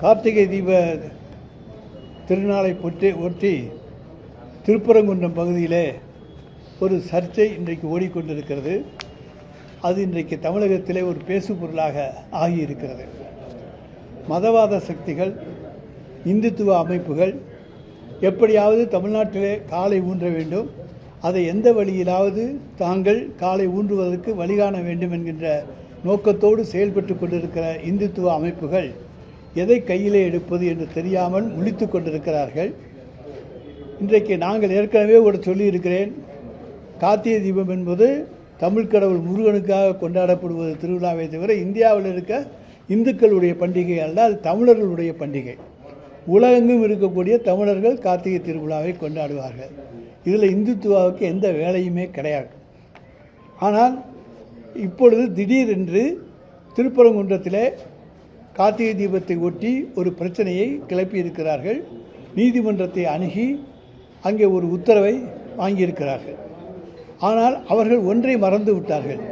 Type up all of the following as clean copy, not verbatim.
கார்த்திகை தீப திருநாளை ஒட்டி திருப்பரங்குன்றம் பகுதியிலே ஒரு சர்ச்சை இன்றைக்கு ஓடிக்கொண்டிருக்கிறது. அது இன்றைக்கு தமிழகத்திலே ஒரு பேசு பொருளாக ஆகியிருக்கிறது. மதவாத சக்திகள், இந்துத்துவ அமைப்புகள் எப்படியாவது தமிழ்நாட்டிலே காலை ஊன்ற வேண்டும், அதை எந்த வழியிலாவது தாங்கள் காலை ஊன்றுவதற்கு வழிகாண வேண்டும் என்கின்ற நோக்கத்தோடு செயல்பட்டு கொண்டிருக்கிற இந்துத்துவ அமைப்புகள் எதை கையிலே எடுப்பது என்று தெரியாமல் முழித்து கொண்டிருக்கிறார்கள். இன்றைக்கு நாங்கள் ஏற்கனவே ஒரு சொல்லியிருக்கிறேன், கார்த்திகை தீபம் என்பது தமிழ் கடவுள் முருகனுக்காக கொண்டாடப்படுவது திருவிழாவை தவிர இந்தியாவில் இருக்க இந்துக்களுடைய பண்டிகை அல்ல, அது தமிழர்களுடைய பண்டிகை. உலகெங்கும் இருக்கக்கூடிய தமிழர்கள் கார்த்திகை திருவிழாவை கொண்டாடுவார்கள். இதில் இந்துத்துவாவுக்கு எந்த வேலையுமே கிடையாது. ஆனால் இப்பொழுது திடீரென்று திருப்பரங்குன்றத்திலே கார்த்திகை தீபத்தை ஒட்டி ஒரு பிரச்சனையை கிளப்பியிருக்கிறார்கள். நீதிமன்றத்தை அணுகி அங்கே ஒரு உத்தரவை வாங்கியிருக்கிறார்கள். ஆனால் அவர்கள் ஒன்றை மறந்து விட்டார்கள்.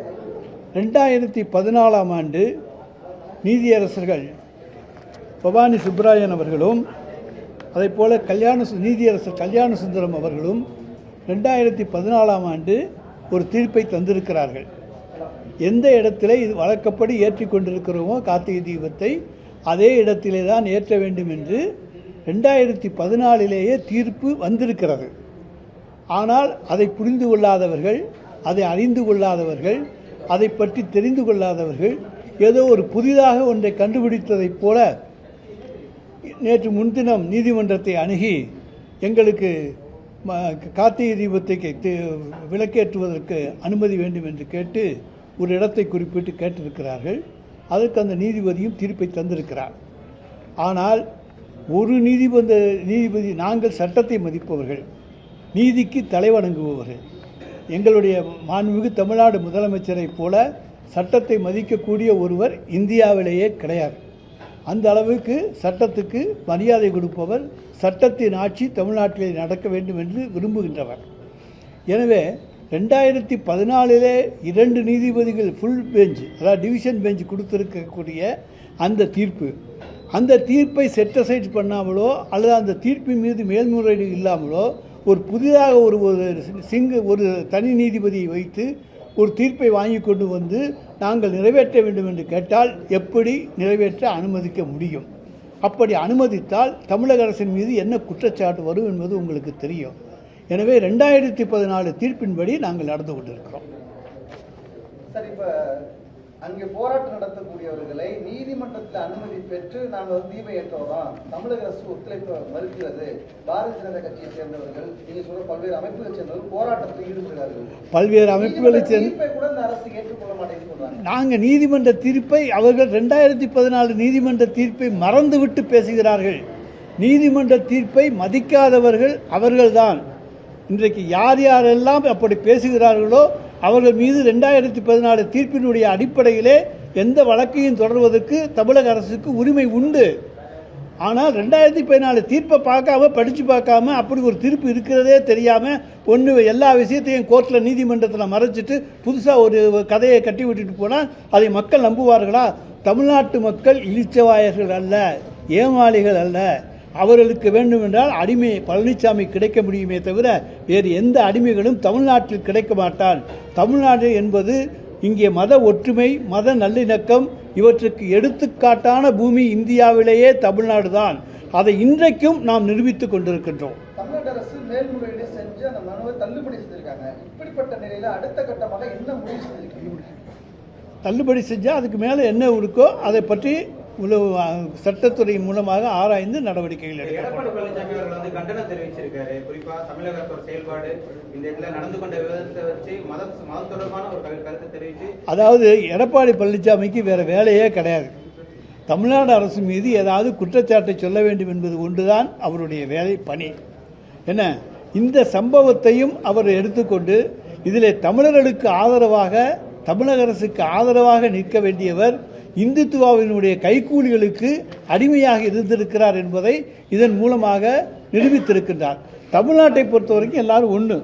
2014ஆம் ஆண்டு நீதியரசர்கள் பவானி சுப்ராயன் அவர்களும் அதைப்போல நீதியரசர் கல்யாண சுந்தரம் அவர்களும் 2014ஆம் ஆண்டு ஒரு தீர்ப்பை தந்திருக்கிறார்கள். எந்த இடத்திலே இது வழக்கப்படி ஏற்றி கொண்டிருக்கிறோமோ கார்த்திகை தீபத்தை அதே இடத்திலே தான் ஏற்ற வேண்டும் என்று 2014லேயே தீர்ப்பு வந்திருக்கிறது. ஆனால் அதை புரிந்து கொள்ளாதவர்கள், அதை அறிந்து கொள்ளாதவர்கள், அதை பற்றி தெரிந்து கொள்ளாதவர்கள் ஏதோ ஒரு புதிதாக ஒன்றை கண்டுபிடித்ததைப் போல நேற்று முன்தினம் நீதிமன்றத்தை அணுகி எங்களுக்கு கார்த்திகை தீபத்தை விளக்கேற்றுவதற்கு அனுமதி வேண்டும் என்று கேட்டு ஒரு இடத்தை குறிப்பிட்டு கேட்டிருக்கிறார்கள். அதற்கு அந்த நீதிபதியும் தீர்ப்பை தந்திருக்கிறார். ஆனால் ஒரு நீதிபதி நாங்கள் சட்டத்தை மதிப்பவர்கள், நீதிக்கு தலைவணங்குபவர்கள். எங்களுடைய மாண்புமிகு தமிழ்நாடு முதலமைச்சரை போல சட்டத்தை மதிக்கக்கூடிய ஒருவர் இந்தியாவிலேயே கிடையாது. அந்த அளவுக்கு சட்டத்துக்கு மரியாதை கொடுப்பவர், சட்டத்தின் ஆட்சி தமிழ்நாட்டிலே நடக்க வேண்டும் என்று விரும்புகின்றவர். எனவே 2014லே 2 நீதிபதிகள் ஃபுல் பெஞ்ச், அதாவது டிவிஷன் பெஞ்ச் கொடுத்திருக்கக்கூடிய அந்த தீர்ப்பை செட்டசைட் பண்ணாமலோ அல்லது அந்த தீர்ப்பின் மீது மேல்முறையீடு இல்லாமலோ ஒரு புதிதாக ஒரு தனி நீதிபதியை வைத்து ஒரு தீர்ப்பை வாங்கி கொண்டு வந்து நாங்கள் நிறைவேற்ற வேண்டும் என்று கேட்டால் எப்படி நிறைவேற்ற அனுமதிக்க முடியும்? அப்படி அனுமதித்தால் தமிழக அரசின் மீது என்ன குற்றச்சாட்டு வரும் என்பது உங்களுக்கு தெரியும். எனவே 2014 தீர்ப்பின்படி நாங்கள் நடந்து கொண்டிருக்கிறோம். சார், இப்போ அங்கே போராட்டம் நடத்தக்கூடியவர்களை நீதிமன்றத்தில் அனுமதி பெற்று நாங்கள் தீபம் ஏற்ற வரோம், தமிழக அரசு ஒத்துழைப்பு மறுக்கிறது. பாரதிய ஜனதா கட்சியை சேர்ந்தவர்கள், நீங்கள் சொல்ற பல்வேறு அமைப்புகளை சேர்ந்தவர்கள் போராட்டத்தில் ஈடுபடுகிறார்கள். பல்வேறு அமைப்புகளை சேர்ந்த கூட இந்த அரசு ஏற்றுக்கொள்ள மாட்டேங்குன்னு சொல்றாங்க. நாங்கள் நீதிமன்ற தீர்ப்பை, அவர்கள் 2014 நீதிமன்ற தீர்ப்பை மறந்துவிட்டு பேசுகிறார்கள். நீதிமன்ற தீர்ப்பை மதிக்காதவர்கள் அவர்கள்தான். இன்றைக்கு யார் யாரெல்லாம் அப்படி பேசுகிறார்களோ அவர்கள் மீது 2014 தீர்ப்பினுடைய அடிப்படையிலே எந்த வழக்கையும் தொடர்வதற்கு தமிழக அரசுக்கு உரிமை உண்டு. ஆனால் 2014 தீர்ப்பை படித்து பார்க்காம அப்படி ஒரு தீர்ப்பு இருக்கிறதே தெரியாமல் எல்லா விஷயத்தையும் கோர்ட்டில் நீதிமன்றத்தில் மறைச்சிட்டு புதுசாக ஒரு கதையை கட்டி விட்டுட்டு போனால் அதை மக்கள் நம்புவார்களா? தமிழ்நாட்டு மக்கள் இழிச்சவாயர்கள் அல்ல, ஏமாளிகள் அல்ல. அவர்களுக்கு வேண்டுமென்றால் அடிமை பழனிசாமி கிடைக்க முடியுமே தவிர வேறு எந்த அடிமைகளும் தமிழ்நாட்டில் கிடைக்க மாட்டான். தமிழ்நாடு என்பது இங்கே மத ஒற்றுமை, மத நல்லிணக்கம் இவற்றுக்கு எடுத்துக்காட்டான பூமி இந்தியாவிலேயே தமிழ்நாடு தான். அதை இன்றைக்கும் நாம் நிரூபித்துக் கொண்டிருக்கின்றோம். தமிழக அரசு மேல்முறையீடு செஞ்சு அந்த மனுவை தள்ளுபடி செய்திருக்காங்க. இப்படிப்பட்ட நிலையில் அடுத்த கட்டமாக என்ன முடிவு செஞ்சிருக்காங்க? தள்ளுபடி செஞ்சால் அதுக்கு மேலே என்ன இருக்கோ அதை பற்றி சட்டத்துறை மூலமாக ஆராய்ந்து நடவடிக்கைகள் எடுக்கப்படும். எடப்பாடி பழனிசாமி அவர்கள் கண்டனம் தெரிவிச்சிருக்காரு. குறிப்பா தமிழக அரசோட செயல்பாடு இந்த இடத்துல நடந்து கொண்ட விதத்தை வச்சு மதம் தொடர்பான ஒரு கருத்தை தெரிவித்து, அதாவது எடப்பாடி பழனிசாமிக்கு வேற வேலையே கிடையாது. தமிழ்நாடு அரசு மீது ஏதாவது குற்றச்சாட்டை சொல்ல வேண்டும் என்பது ஒன்றுதான் அவருடைய வேலை பணி. என்ன, இந்த சம்பவத்தையும் அவர் எடுத்துக்கொண்டு இதில் தமிழர்களுக்கு ஆதரவாக, தமிழக அரசுக்கு ஆதரவாக நிற்க வேண்டியவர் இந்துத்துவாவினுடைய கைக்கூலிகளுக்கு அடிமையாக இருந்திருக்கிறார் என்பதை இதன் மூலமாக நிரூபித்திருக்கின்றார். தமிழ்நாட்டை பொறுத்த வரைக்கும் எல்லாரும் ஒன்று.